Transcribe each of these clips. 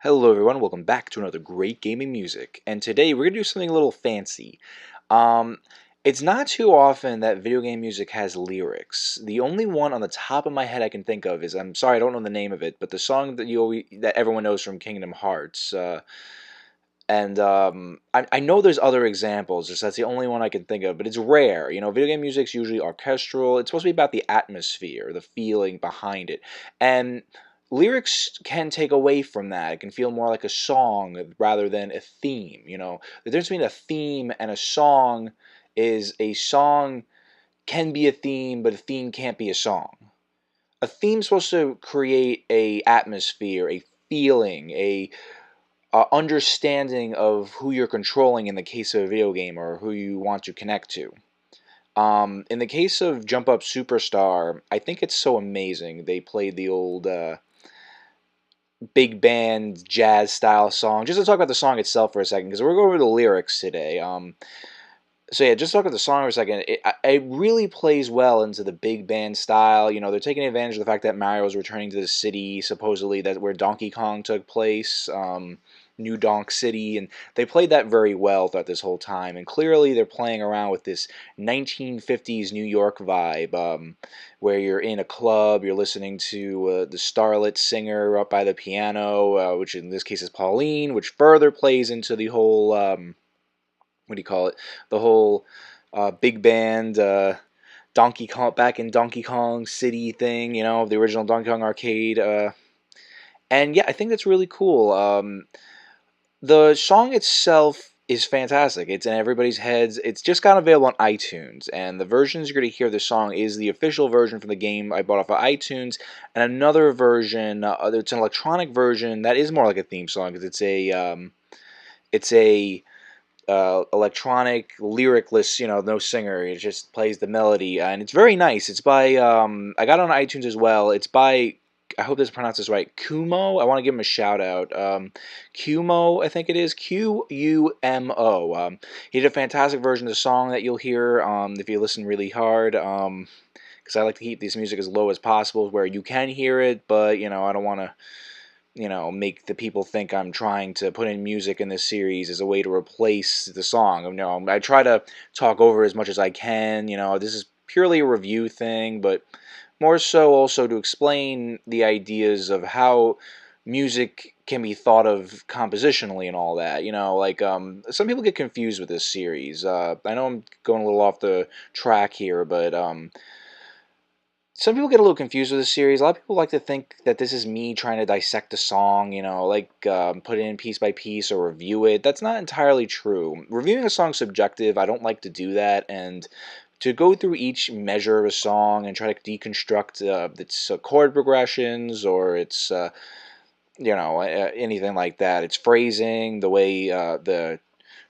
Hello everyone, welcome back to another great gaming music. And today we're going to do something a little fancy. Um, it's not too often that video game music has lyrics. The only one on the top of my head I can think of is, I'm sorry I don't know the name of it, but the song that everyone knows from Kingdom Hearts. I know there's other examples, just that's the only one I can think of, but it's rare. You know, video game music's usually orchestral. It's supposed to be about the atmosphere, the feeling behind it. And lyrics can take away from that. It can feel more like a song rather than a theme, you know. The difference between a theme and a song is a song can be a theme, but a theme can't be a song. A theme's supposed to create a atmosphere, a feeling, a understanding of who you're controlling in the case of a video game or who you want to connect to. In the case of Jump Up Superstar, I think it's so amazing. They played the old big band jazz style song. Just to talk about the song itself for a second, because we're going over the lyrics today. So yeah, just talk about the song for a second. It really plays well into the big band style. You know, they're taking advantage of the fact that Mario is returning to the city, supposedly that where Donkey Kong took place, New Donk City, and they played that very well throughout this whole time. And clearly, they're playing around with this 1950s New York vibe, where you're in a club, you're listening to the starlet singer up by the piano, which in this case is Pauline, which further plays into the whole. What do you call it? The whole big band Donkey Kong back in Donkey Kong City thing, you know, the original Donkey Kong arcade. And yeah, I think that's really cool. The song itself is fantastic. It's in everybody's heads. It's just got available on iTunes, and the versions you're going to hear the song is the official version from the game I bought off of iTunes, and another version. It's an electronic version that is more like a theme song because it's a electronic, lyricless, you know, no singer. It just plays the melody, and it's very nice. It's by, I got it on iTunes as well. It's by, I hope this pronounced this right, Kumo. I want to give him a shout out. Kumo, I think it is, Quumo. He did a fantastic version of the song that you'll hear if you listen really hard. Because I like to keep this music as low as possible, where you can hear it, but you know, I don't want to make the people think I'm trying to put in music in this series as a way to replace the song. You know, I try to talk over as much as I can. You know, this is purely a review thing, but more so also to explain the ideas of how music can be thought of compositionally and all that. You know, like some people get confused with this series. I know I'm going a little off the track here, but some people get a little confused with this series. A lot of people like to think that this is me trying to dissect a song, you know, like put it in piece by piece or review it. That's not entirely true. Reviewing a song's subjective. I don't like to do that, and to go through each measure of a song and try to deconstruct its chord progressions or its, anything like that. Its phrasing, the way the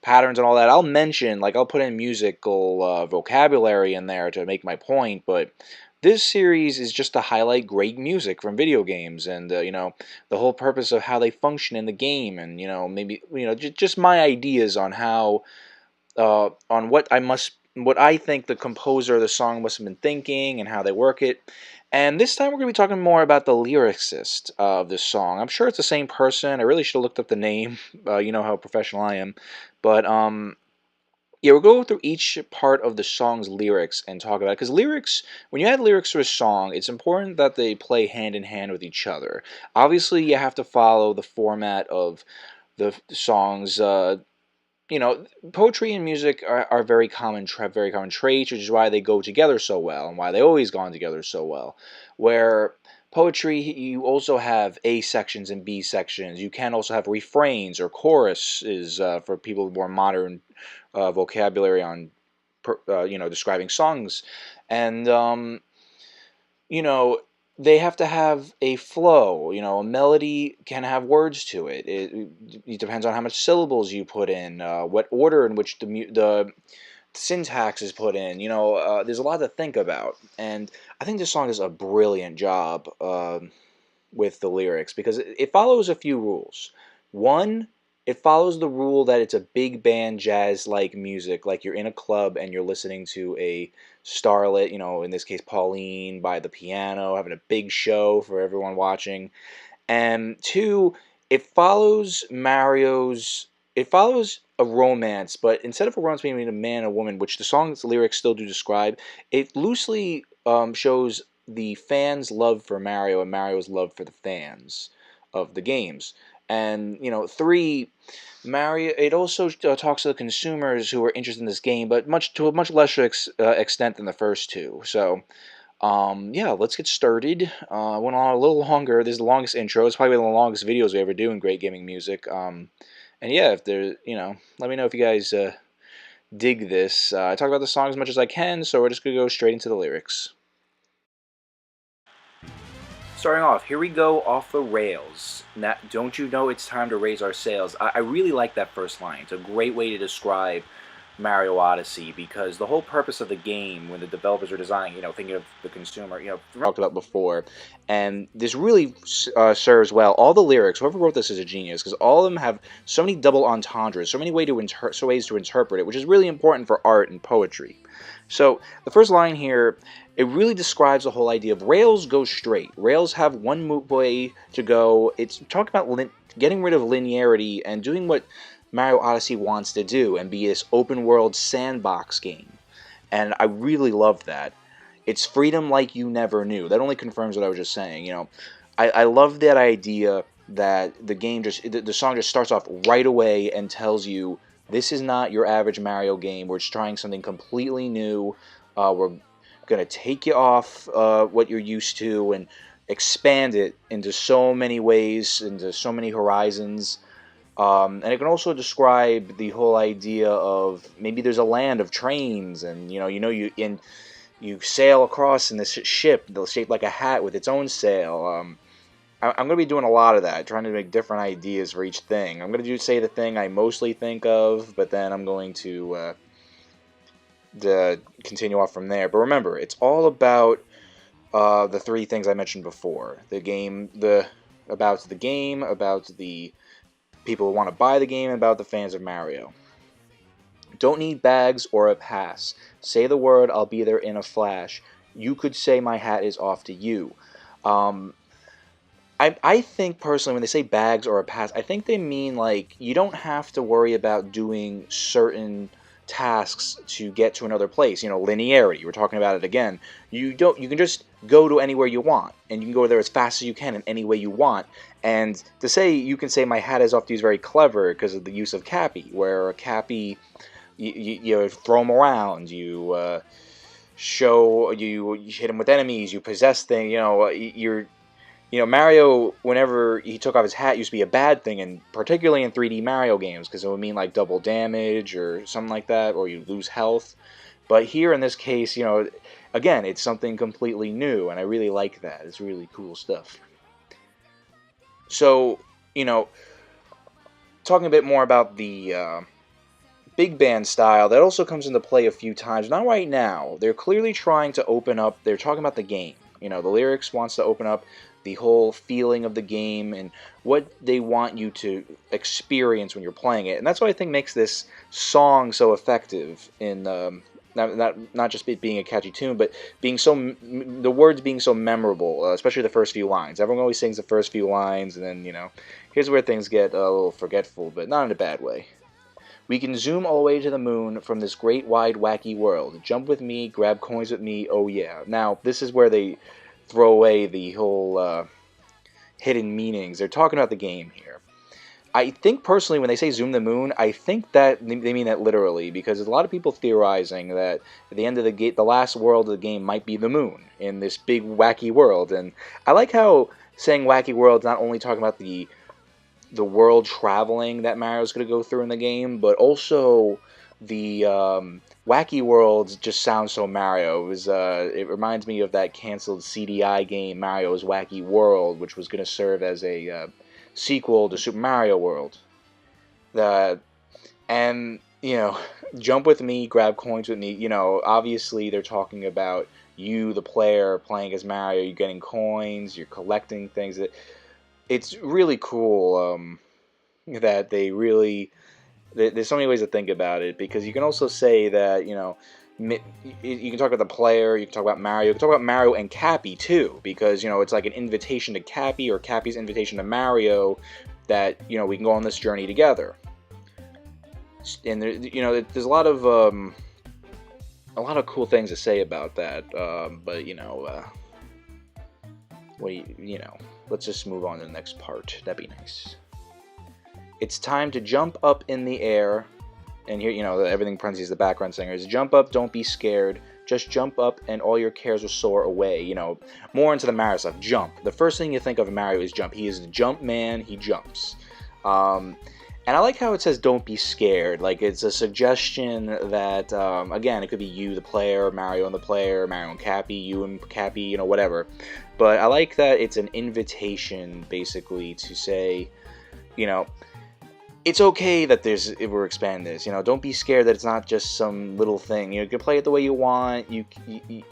patterns and all that. I'll mention, like, I'll put in musical vocabulary in there to make my point, but this series is just to highlight great music from video games and, the whole purpose of how they function in the game and, maybe, just my ideas on how, on what I think the composer of the song must have been thinking and how they work it. And this time we're going to be talking more about the lyricist of this song. I'm sure it's the same person. I really should have looked up the name. You know how professional I am. But yeah, we'll go through each part of the song's lyrics and talk about it. Because lyrics, when you add lyrics to a song, it's important that they play hand in hand with each other. Obviously, you have to follow the format of the song's poetry and music are very common, very common traits, which is why they go together so well and why they always gone together so well. Where poetry, you also have A sections and B sections. You can also have refrains or choruses for people with more modern vocabulary on, describing songs, and you know, they have to have a flow. You know, a melody can have words to it. It depends on how much syllables you put in, what order in which the syntax is put in. You know, there's a lot to think about, and I think this song does a brilliant job with the lyrics because it follows a few rules. One, it follows the rule that it's a big band jazz like music, like you're in a club and you're listening to a starlet, in this case Pauline by the piano, having a big show for everyone watching. And two, it follows Mario's. It follows a romance, but instead of a romance between a man and a woman, which the song's lyrics still do describe, it loosely shows the fans' love for Mario and Mario's love for the fans of the games. And three, Mario. It also talks to the consumers who are interested in this game, but to a much lesser extent than the first two. So yeah, let's get started. Went on a little longer. This is the longest intro. It's probably one of the longest videos we ever do in Great Gaming Music. And yeah, if there, let me know if you guys dig this. I talk about the song as much as I can, so we're just gonna go straight into the lyrics. Starting off, here we go off the rails. Now, don't you know it's time to raise our sails? I really like that first line. It's a great way to describe Mario Odyssey, because the whole purpose of the game, when the developers are designing, thinking of the consumer, talked about before, and this really serves well. All the lyrics, whoever wrote this is a genius, because all of them have so many double entendres, so many ways to interpret it, which is really important for art and poetry. So the first line here, it really describes the whole idea of rails go straight. Rails have one way to go. It's talking about getting rid of linearity and doing what Mario Odyssey wants to do and be this open world sandbox game. And I really love that. It's freedom like you never knew. That only confirms what I was just saying. I love that idea that the song just starts off right away and tells you this is not your average Mario game. We're just trying something completely new. We're going to take you off what you're used to and expand it into so many ways, into so many horizons. And it can also describe the whole idea of maybe there's a land of trains, and you sail across in this ship that's shaped like a hat with its own sail. I'm going to be doing a lot of that, trying to make different ideas for each thing. I'm going to say the thing I mostly think of, but then I'm going to continue off from there. But remember, it's all about the three things I mentioned before: about the game, about the people who want to buy the game, and about the fans of Mario. Don't need bags or a pass. Say the word, I'll be there in a flash. You could say my hat is off to you. I think personally when they say bags or a pass, I think they mean like you don't have to worry about doing certain tasks to get to another place. Linearity. We're talking about it again. You can just go to anywhere you want, and you can go there as fast as you can in any way you want. And to say you can say my hat is off to you is very clever because of the use of Cappy, where Cappy you throw them around, you hit him with enemies, you possess things. Mario, whenever he took off his hat, used to be a bad thing, and particularly in 3D Mario games, because it would mean like double damage or something like that, or you lose health. But here in this case, again, it's something completely new, and I really like that. It's really cool stuff. So, talking a bit more about the big band style, that also comes into play a few times. Not right now. They're clearly trying to open up. They're talking about the game. The lyrics wants to open up the whole feeling of the game and what they want you to experience when you're playing it. And that's what I think makes this song so effective in not just it being a catchy tune, but being the words being so memorable, especially the first few lines. Everyone always sings the first few lines, and then, here's where things get a little forgetful, but not in a bad way. We can zoom all the way to the moon from this great, wide, wacky world. Jump with me, grab coins with me, oh yeah. Now, this is where they throw away the whole hidden meanings. They're talking about the game here. I think personally when they say zoom the moon, I think that they mean that literally, because there's a lot of people theorizing that at the end of the last world of the game might be the moon in this big wacky world. And I like how saying wacky world is not only talking about the world traveling that Mario's going to go through in the game, but also the wacky worlds just sound so Mario. It reminds me of that canceled CDI game Mario's Wacky World, which was going to serve as a sequel to Super Mario World. And jump with me, grab coins with me. Obviously they're talking about you, the player, playing as Mario. You're getting coins, you're collecting things. It's really cool that they really. There's so many ways to think about it, because you can also say that, you can talk about the player, you can talk about Mario, you can talk about Mario and Cappy too, because, it's like an invitation to Cappy or Cappy's invitation to Mario, that, you know, we can go on this journey together. And there, you know, there's a lot of cool things to say about that. But you know, you know, let's just move on to the next part. That'd be nice. It's time to jump up in the air. And here, you know, everything parentheses the background singer is jump up, don't be scared. Just jump up and all your cares will soar away. You know, more into the Mario stuff. Jump. The first thing you think of Mario is jump. He is the jump man. He jumps. And I like how it says don't be scared. Like, it's a suggestion that, again, it could be you, the player, Mario and the player, Mario and Cappy, you and Cappy, you know, whatever. But I like that it's an invitation, basically, to say, you know, it's okay that we're expanding this. You know, don't be scared that it's not just some little thing. You can play it the way you want. You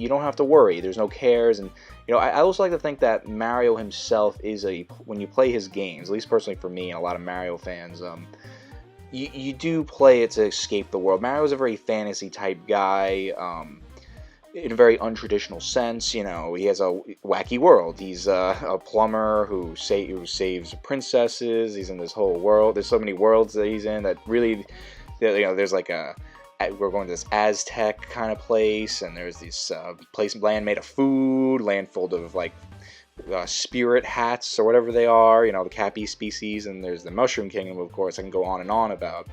don't have to worry. There's no cares. And you know, I also like to think that Mario himself is when you play his games, at least personally for me and a lot of Mario fans, you do play it to escape the world. Mario's a very fantasy type guy. In a very untraditional sense, you know, he has a wacky world. He's a plumber who saves princesses. He's in this whole world. There's so many worlds that he's in that really, you know, there's like we're going to this Aztec kind of place, and there's this land made of food, land full of like spirit hats or whatever they are, you know, the Cappy species, and there's the Mushroom Kingdom, of course. I can go on and on about.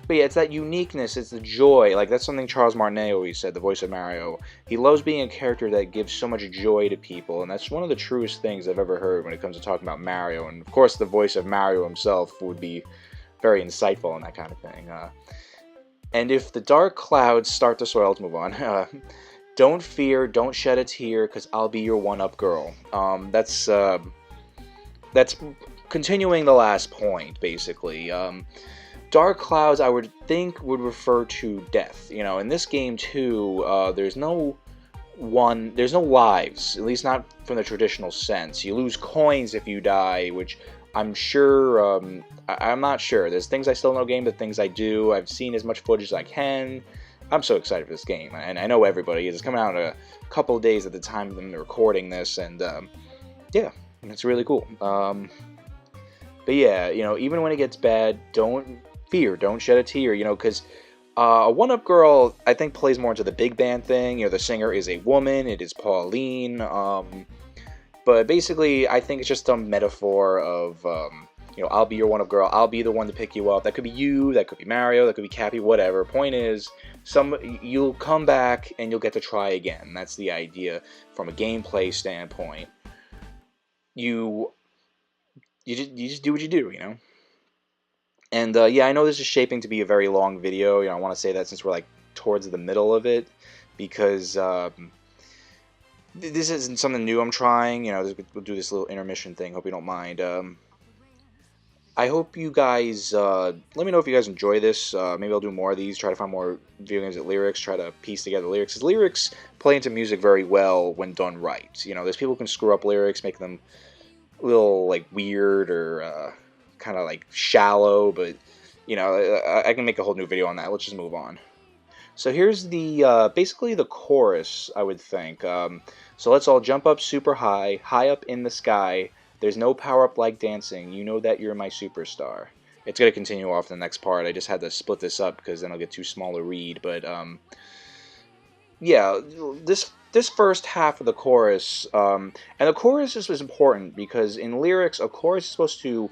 But yeah, it's that uniqueness, it's the joy. Like, that's something Charles Martinet always said, the voice of Mario. He loves being a character that gives so much joy to people, and that's one of the truest things I've ever heard when it comes to talking about Mario. And of course, the voice of Mario himself would be very insightful on that kind of thing. And if the dark clouds start to swirl, let's move on. Don't fear, don't shed a tear, because I'll be your one-up girl. That's continuing the last point, basically. Dark clouds, I would think, would refer to death. You know, in this game too, there's no lives, at least not from the traditional sense. You lose coins if you die, which I'm sure, I'm not sure. There's things I still know game, but things I do. I've seen as much footage as I can. I'm so excited for this game, and I know everybody is. It's coming out in a couple of days at the time of them recording this, and yeah, it's really cool. But yeah, you know, even when it gets bad, don't fear, don't shed a tear, you know, because a one-up girl, I think, plays more into the big band thing. You know, the singer is a woman, it is Pauline, but basically, I think it's just a metaphor of, you know, I'll be your one-up girl, I'll be the one to pick you up. That could be you, that could be Mario, that could be Cappy, whatever. Point is, you'll come back and you'll get to try again. That's the idea from a gameplay standpoint. You just do what you do, you know? And yeah, I know this is shaping to be a very long video. You know, I want to say that since we're like towards the middle of it, because this isn't something new I'm trying. You know, we'll do this little intermission thing. Hope you don't mind. I hope you guys let me know if you guys enjoy this. Maybe I'll do more of these. Try to find more video games with lyrics. Try to piece together lyrics. Because lyrics play into music very well when done right. You know, there's people who can screw up lyrics, make them a little like weird or kind of like shallow, but you know, I can make a whole new video on that. Let's just move on. So here's the basically the chorus, I would think. So let's all jump up super high, high up in the sky. There's no power up like dancing. You know that you're my superstar. It's gonna continue off the next part. I just had to split this up because then I'll get too small to read. But yeah, this first half of the chorus, and the chorus is important because in lyrics, a chorus is supposed to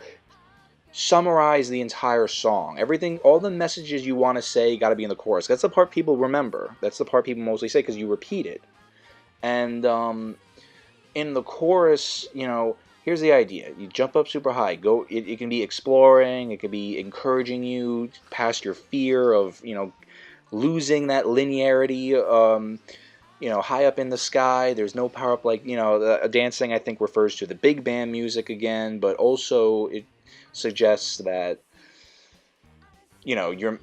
summarize the entire song. Everything, all the messages you want to say got to be in the chorus. That's the part people remember. That's the part people mostly say because you repeat it. And in the chorus, you know, here's the idea. You jump up super high. Go. It can be exploring. It can be encouraging you past your fear of, you know, losing that linearity. You know, high up in the sky. There's no power up like, you know, dancing. I think refers to the big band music again, but also it suggests that, you know, you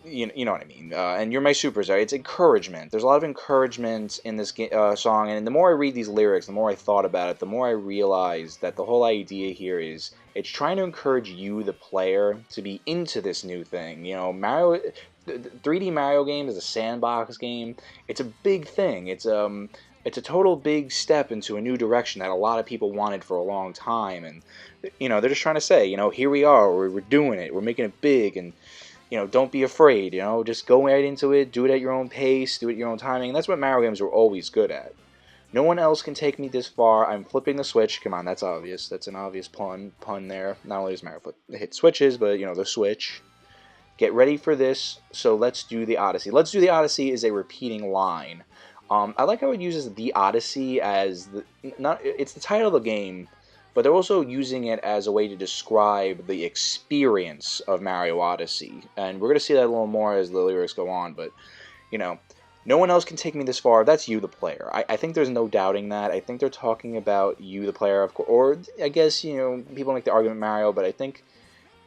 know what I mean, and you're my superstar. It's encouragement. There's a lot of encouragement in this song, and the more I read these lyrics, the more I thought about it, the more I realized that the whole idea here is it's trying to encourage you, the player, to be into this new thing. You know, Mario, the 3D Mario game is a sandbox game. It's a big thing. It's it's a total big step into a new direction that a lot of people wanted for a long time, and they're just trying to say, here we are, we're doing it, we're making it big, and don't be afraid, just go right into it, do it at your own pace, do it at your own timing, and that's what Mario games were always good at. No one else can take me this far. I'm flipping the switch. Come on, that's obvious. That's an obvious pun there. Not only does Mario hit switches, but the switch. Get ready for this. So let's do the Odyssey. Let's do the Odyssey is a repeating line. I like how it uses the Odyssey as it's the title of the game, but they're also using it as a way to describe the experience of Mario Odyssey. And we're gonna see that a little more as the lyrics go on. But no one else can take me this far. That's you, the player. I think there's no doubting that. I think they're talking about you, the player, of course. Or I guess people make the argument Mario, but I think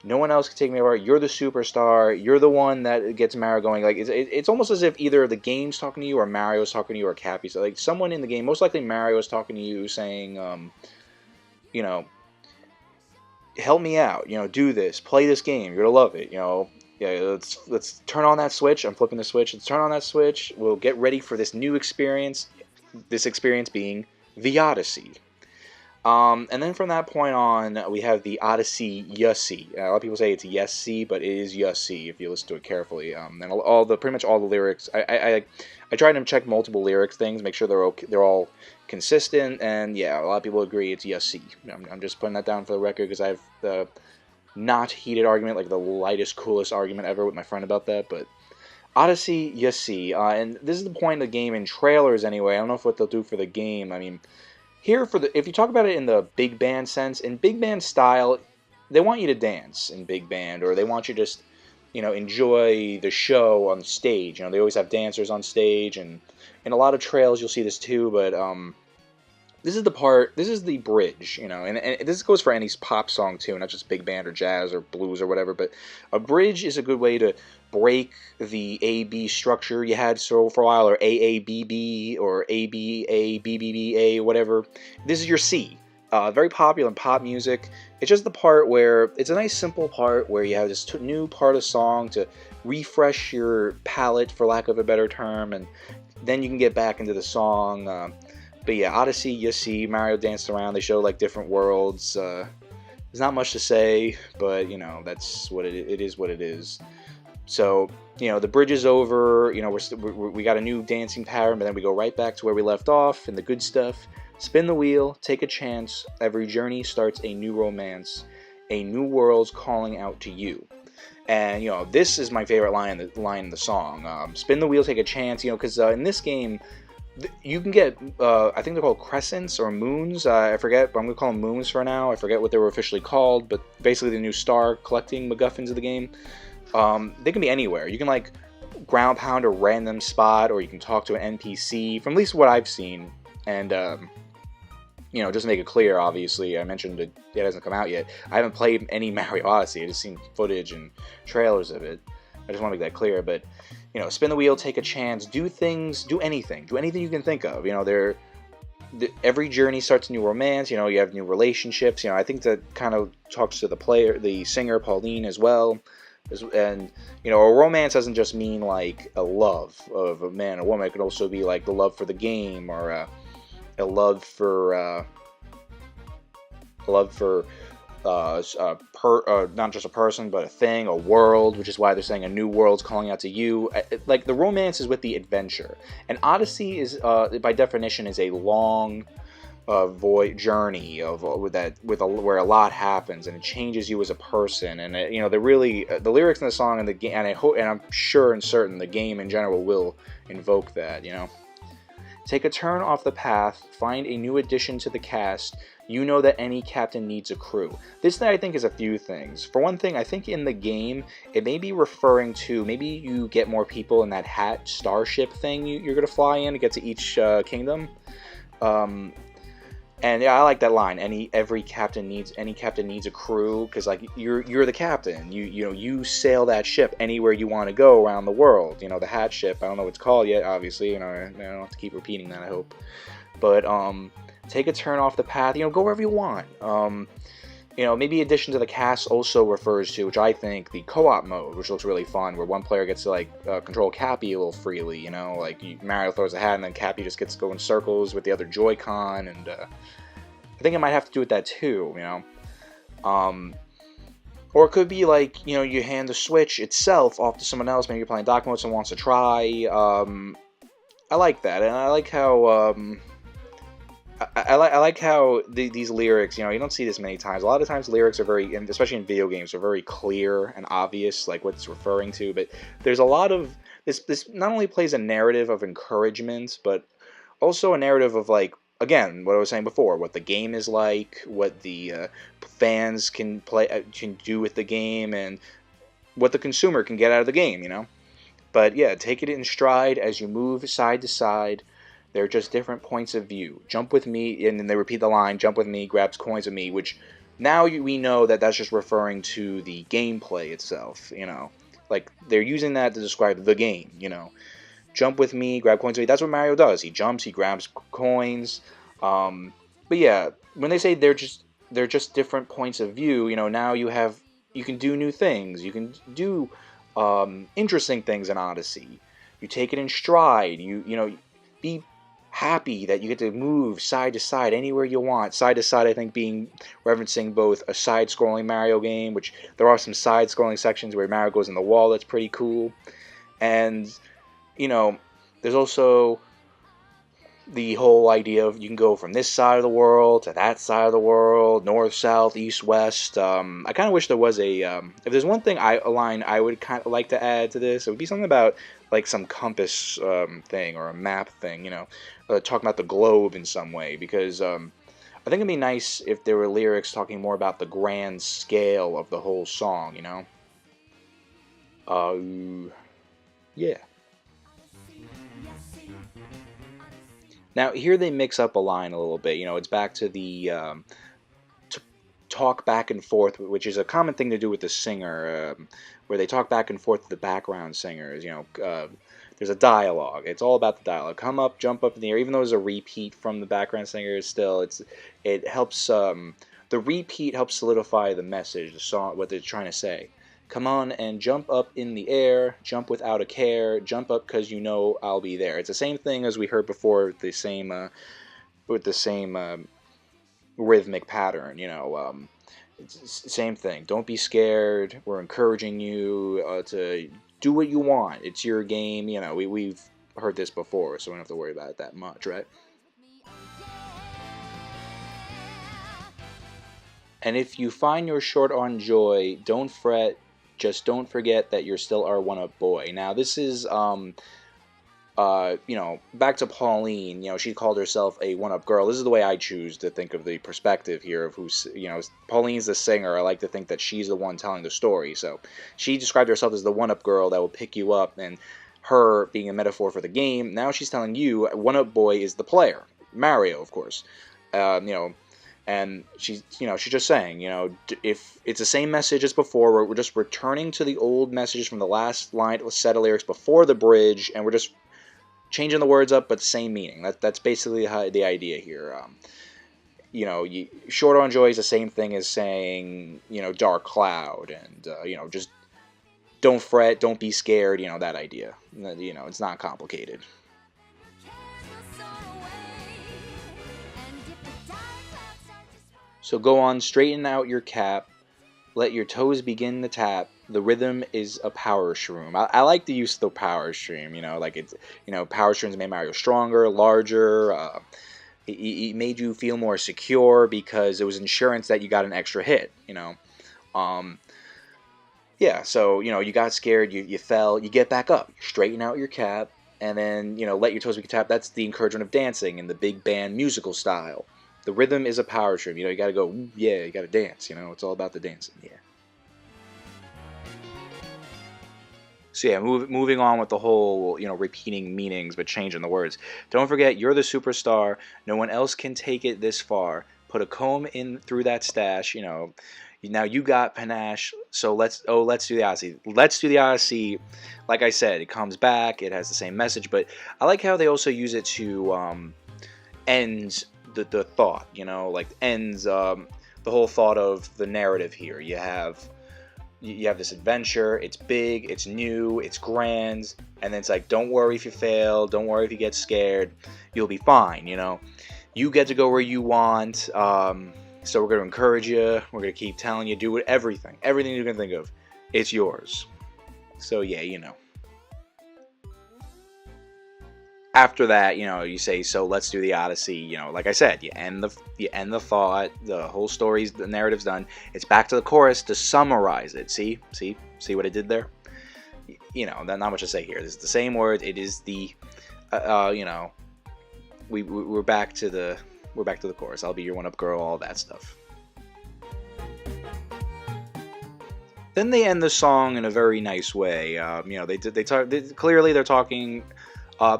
no one else can take me over. You're the superstar. You're the one that gets Mario going. Like it's almost as if either the game's talking to you, or Mario's talking to you, or Cappy's. Like someone in the game, most likely Mario's talking to you, saying, help me out. Do this. Play this game. You're gonna love it. Yeah, let's turn on that switch. I'm flipping the switch. Let's turn on that switch. We'll get ready for this new experience. This experience being the Odyssey. And then from that point on, we have the Odyssey Yussie. A lot of people say it's Yessie, but it is Yussie if you listen to it carefully. And pretty much all the lyrics. I tried to check multiple lyrics things, make sure they're all consistent. And yeah, a lot of people agree it's Yussie. I'm just putting that down for the record because I have the not heated argument, like the lightest, coolest argument ever with my friend about that, but Odyssey, Yussie, and this is the point of the game in trailers anyway. I don't know what they'll do for the game. I mean, if you talk about it in the big band sense, in big band style, they want you to dance in big band, or they want you to just, enjoy the show on stage. They always have dancers on stage, and in a lot of trails you'll see this too, but this is the bridge, and this goes for any pop song too, not just big band or jazz or blues or whatever, but a bridge is a good way to break the A-B structure you had for a while, or A-A-B-B, or A-B-A-B-B-B-A, whatever. This is your C. Very popular in pop music. It's just the part where, it's a nice simple part where you have this new part of the song to refresh your palate, for lack of a better term, and then you can get back into the song. But yeah, Odyssey, you see Mario danced around. They show like different worlds. There's not much to say, but that's what it is. What it is. So the bridge is over. We got a new dancing pattern, but then we go right back to where we left off and the good stuff. Spin the wheel, take a chance. Every journey starts a new romance. A new world's calling out to you. And this is my favorite line in the song. Spin the wheel, take a chance. Because in this game, you can get, I think they're called crescents or moons. I forget, but I'm going to call them moons for now. I forget what they were officially called, but basically the new star collecting MacGuffins of the game. They can be anywhere. You can like ground pound a random spot, or you can talk to an NPC, from at least what I've seen. And, just to make it clear, obviously, I mentioned it hasn't come out yet. I haven't played any Mario Odyssey. I just seen footage and trailers of it. I just want to make that clear, but spin the wheel, take a chance, do anything you can think of. Every journey starts a new romance. You have new relationships. I think that kind of talks to the singer Pauline as well. And a romance doesn't just mean like a love of a man or woman. It could also be like the love for the game, or a love for not just a person, but a thing, a world, which is why they're saying a new world's calling out to you. Like, the romance is with the adventure. And Odyssey is, by definition, is a long journey where a lot happens, and it changes you as a person. And the lyrics in the song and the game, and I'm sure and certain the game in general will invoke that. Take a turn off the path, find a new addition to the cast. You know that any captain needs a crew. This thing I think is a few things. For one thing, I think in the game, it may be referring to, maybe you get more people in that hat starship thing you're going to fly in to get to each kingdom. And yeah, I like that line. Any captain needs a crew, because like you're the captain. You sail that ship anywhere you want to go around the world. The hat ship. I don't know what it's called yet. Obviously, I don't have to keep repeating that. I hope. But take a turn off the path. Go wherever you want. maybe addition to the cast also refers to, which I think, the co-op mode, which looks really fun, where one player gets to like control Cappy a little freely. Like Mario throws a hat and then Cappy just gets to go in circles with the other Joy-Con, and I think it might have to do with that too. Or it could be like, you hand the Switch itself off to someone else. Maybe you're playing dock mode, someone wants to try. I like that, and I like how I like how these lyrics, you don't see this many times. A lot of times lyrics are very, and especially in video games, are very clear and obvious, like what it's referring to. But there's a lot of this not only plays a narrative of encouragement, but also a narrative of, like, again, what I was saying before, what the game is like, what the fans can do with the game, and what the consumer can get out of the game. But yeah, take it in stride as you move side to side. They're just different points of view. Jump with me, and then they repeat the line, jump with me, grabs coins with me, which now we know that that's just referring to the gameplay itself, Like, they're using that to describe the game, Jump with me, grab coins with me. That's what Mario does. He jumps, he grabs coins. But yeah, when they say they're just different points of view, now you can do new things. You can do interesting things in Odyssey. You take it in stride. Be happy that you get to move side to side anywhere you want. Side to side, I think, being referencing both a side-scrolling Mario game, which there are some side-scrolling sections where Mario goes in the wall. That's pretty cool. And there's also the whole idea of you can go from this side of the world to that side of the world, north, south, east, west. I kind of wish there was if there's one thing I would kind of like to add to this, it would be something about like some compass thing or a map thing, talking about the globe in some way, because I think it'd be nice if there were lyrics talking more about the grand scale of the whole song, yeah. Now, here they mix up a line a little bit. It's back to the talk back and forth, which is a common thing to do with the singer, where they talk back and forth to the background singers. There's a dialogue. It's all about the dialogue. Come up, jump up in the air. Even though it's a repeat from the background singers, still, it helps. The repeat helps solidify the message, the song, what they're trying to say. Come on and jump up in the air, jump without a care, jump up because I'll be there. It's the same thing as we heard before, with the same rhythmic pattern. It's same thing. Don't be scared. We're encouraging you to do what you want. It's your game. We've heard this before, so we don't have to worry about it that much, right? And if you find you're short on joy, don't fret. Just don't forget that you're still our one-up boy. Now, this is, back to Pauline. She called herself a one-up girl. This is the way I choose to think of the perspective here of who's, Pauline's the singer. I like to think that she's the one telling the story. So she described herself as the one-up girl that will pick you up, and her being a metaphor for the game. Now she's telling you, one-up boy is the player. Mario, of course. And she's just saying, if it's the same message as before, we're just returning to the old messages from the last set of lyrics before the bridge, and we're just changing the words up, but same meaning. That's basically the idea here. Short on joy is the same thing as saying, dark cloud, and just don't fret, don't be scared. That idea. It's not complicated. So go on, straighten out your cap, let your toes begin to tap. The rhythm is a power shroom. I like the use of the power stream, like it's, power streams made Mario stronger, larger. It made you feel more secure because it was insurance that you got an extra hit, Yeah, so, you got scared, you fell, you get back up, straighten out your cap, and then, let your toes begin to tap. That's the encouragement of dancing in the big band musical style. The rhythm is a power stream. You got to go, yeah, you got to dance. It's all about the dancing, yeah. So yeah, moving on with the whole, repeating meanings but changing the words. Don't forget, you're the superstar. No one else can take it this far. Put a comb in through that stash. Now you got panache. So let's do the Odyssey. Let's do the Odyssey. Like I said, it comes back. It has the same message, but I like how they also use it to end the thought, like ends the whole thought of the narrative here. You have this adventure, it's big, it's new, it's grand, and then it's like, don't worry if you fail, don't worry if you get scared, you'll be fine, you know? You get to go where you want, so we're going to encourage you, we're going to keep telling you, do everything you can think of, it's yours. So yeah, you know. After that, you know, you say, so let's do the Odyssey. You know, like I said, you end the thought, the whole story's, the narrative's done. It's back to the chorus to summarize it. See what I did there? You know, not much to say here. This is the same word. It is the, you know, we're back to the chorus. I'll be your one-up girl, all that stuff. Then they end the song in a very nice way. You know, clearly they're talking.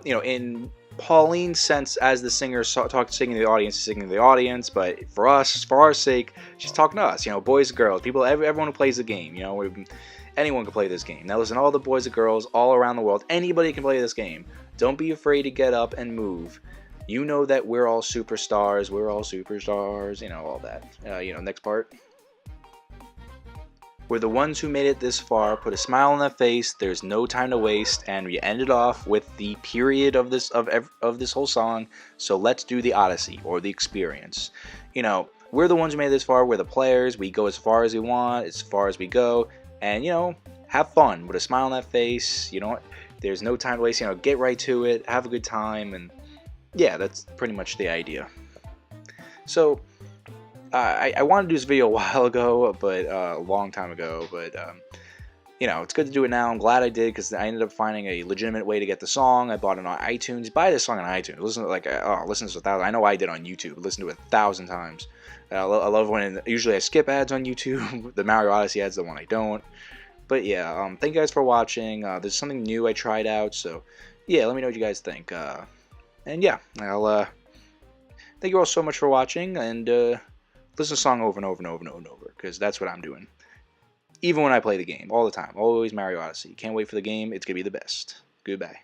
You know, in Pauline's sense, as the singer singing to the audience, singing to the audience, but for us, for our sake, she's talking to us. You know, boys and girls, people, everyone who plays the game. You know, anyone can play this game. Now, listen, all the boys and girls all around the world, anybody can play this game. Don't be afraid to get up and move. You know that we're all superstars. We're all superstars. You know, all that. You know, next part. We're the ones who made it this far, put a smile on their face, there's no time to waste, and we ended off with the period of this whole song, so let's do the Odyssey, or the experience. You know, we're the ones who made it this far, we're the players, we go as far as we want, as far as we go, and, you know, have fun, with a smile on that face, you know, there's no time to waste, you know, get right to it, have a good time, and yeah, that's pretty much the idea. So, I wanted to do this video a while ago, but a long time ago, but you know, it's good to do it now. I'm glad I did, because I ended up finding a legitimate way to get the song. I bought it on iTunes. Buy this song on iTunes. Listen to listen to it 1,000. I know I did on YouTube. Listen to it 1,000 times. I love when usually I skip ads on YouTube. The Mario Odyssey ads, the one I don't. But yeah, thank you guys for watching. There's something new I tried out, so yeah, let me know what you guys think. And yeah, I'll thank you all so much for watching, and listen to the song over and over and over and over and over, because that's what I'm doing. Even when I play the game, all the time. Always Mario Odyssey. Can't wait for the game. It's going to be the best. Goodbye.